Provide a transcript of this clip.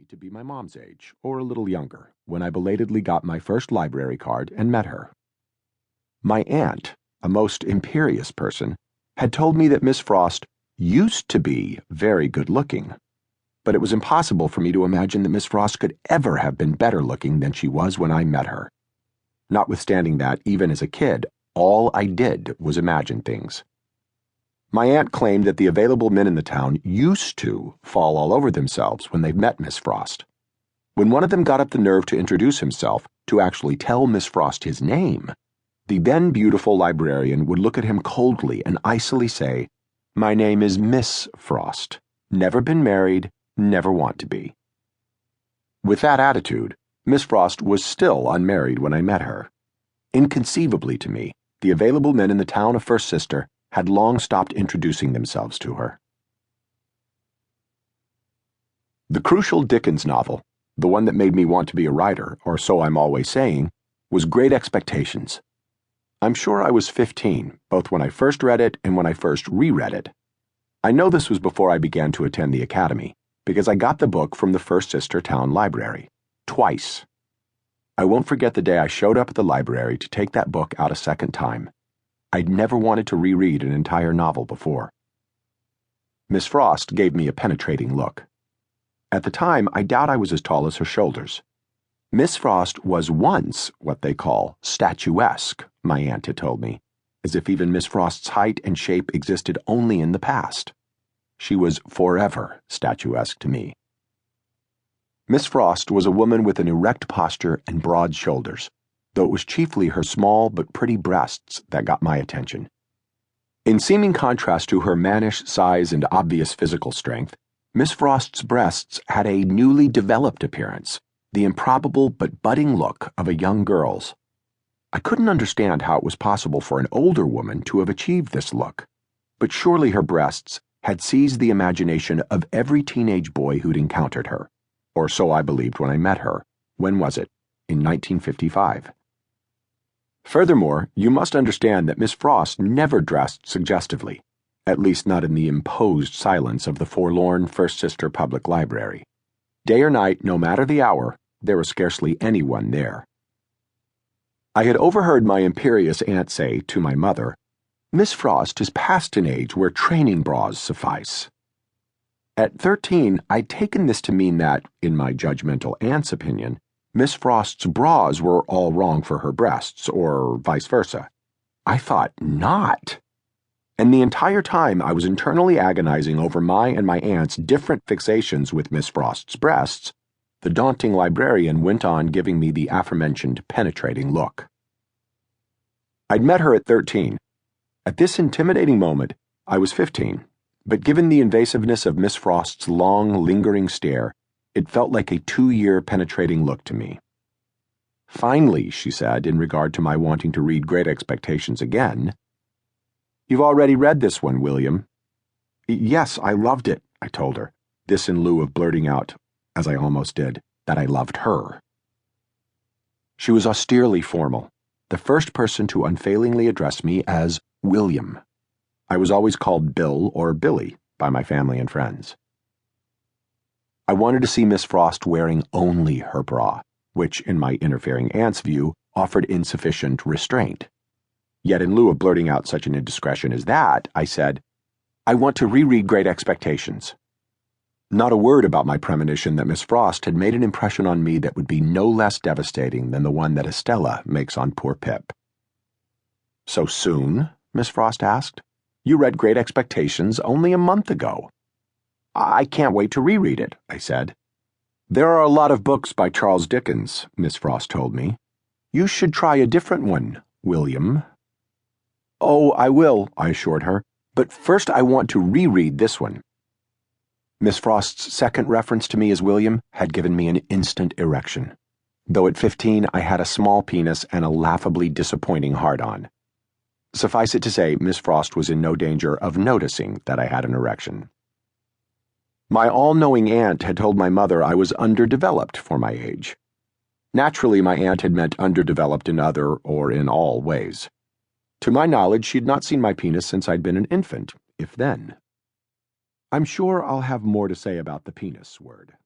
me to be my mom's age, or a little younger, when I belatedly got my first library card and met her. My aunt, a most imperious person, had told me that Miss Frost used to be very good-looking, but it was impossible for me to imagine that Miss Frost could ever have been better looking than she was when I met her. Notwithstanding that, even as a kid, all I did was imagine things. My aunt claimed that the available men in the town used to fall all over themselves when they met Miss Frost. When one of them got up the nerve to introduce himself, to actually tell Miss Frost his name, the then beautiful librarian would look at him coldly and icily say, "My name is Miss Frost. Never been married, never want to be." With that attitude, Miss Frost was still unmarried when I met her. Inconceivably to me, the available men in the town of First Sister had long stopped introducing themselves to her. The crucial Dickens novel, the one that made me want to be a writer, or so I'm always saying, was Great Expectations. I'm sure I was 15, both when I first read it and when I first reread it. I know this was before I began to attend the academy, because I got the book from the First Sister Town Library, twice. I won't forget the day I showed up at the library to take that book out a second time. I'd never wanted to reread an entire novel before. Miss Frost gave me a penetrating look. At the time, I doubt I was as tall as her shoulders. Miss Frost was once what they call statuesque, my aunt had told me, as if even Miss Frost's height and shape existed only in the past. She was forever statuesque to me. Miss Frost was a woman with an erect posture and broad shoulders, though it was chiefly her small but pretty breasts that got my attention. In seeming contrast to her mannish size and obvious physical strength, Miss Frost's breasts had a newly developed appearance, the improbable but budding look of a young girl's. I couldn't understand how it was possible for an older woman to have achieved this look, but surely her breasts had seized the imagination of every teenage boy who'd encountered her, or so I believed when I met her. When was it? In 1955. Furthermore, you must understand that Miss Frost never dressed suggestively, at least not in the imposed silence of the forlorn First Sister Public Library. Day or night, no matter the hour, there was scarcely anyone there. I had overheard my imperious aunt say to my mother, "Miss Frost is past an age where training bras suffice." At 13, I'd taken this to mean that, in my judgmental aunt's opinion, Miss Frost's bras were all wrong for her breasts, or vice versa. I thought not. And the entire time I was internally agonizing over my and my aunt's different fixations with Miss Frost's breasts, the daunting librarian went on giving me the aforementioned penetrating look. I'd met her at 13. At this intimidating moment, I was 15, but given the invasiveness of Miss Frost's long, lingering stare, it felt like a 2-year penetrating look to me. "Finally," she said, in regard to my wanting to read Great Expectations again, "You've already read this one, William." "Yes, I loved it," I told her, this in lieu of blurting out, as I almost did, that I loved her. She was austerely formal, the first person to unfailingly address me as William. I was always called Bill or Billy by my family and friends. I wanted to see Miss Frost wearing only her bra, which, in my interfering aunt's view, offered insufficient restraint. Yet in lieu of blurting out such an indiscretion as that, I said, "I want to reread Great Expectations." Not a word about my premonition that Miss Frost had made an impression on me that would be no less devastating than the one that Estella makes on poor Pip. "So soon?" Miss Frost asked. "You read Great Expectations only a month ago." "I can't wait to reread it," I said. "There are a lot of books by Charles Dickens," Miss Frost told me. "You should try a different one, William." "Oh, I will," I assured her, "but first I want to reread this one." Miss Frost's second reference to me as William had given me an instant erection, though at 15 I had a small penis and a laughably disappointing hard-on. Suffice it to say, Miss Frost was in no danger of noticing that I had an erection. My all-knowing aunt had told my mother I was underdeveloped for my age. Naturally, my aunt had meant underdeveloped in other or in all ways. To my knowledge, she'd not seen my penis since I'd been an infant, if then. I'm sure I'll have more to say about the penis word.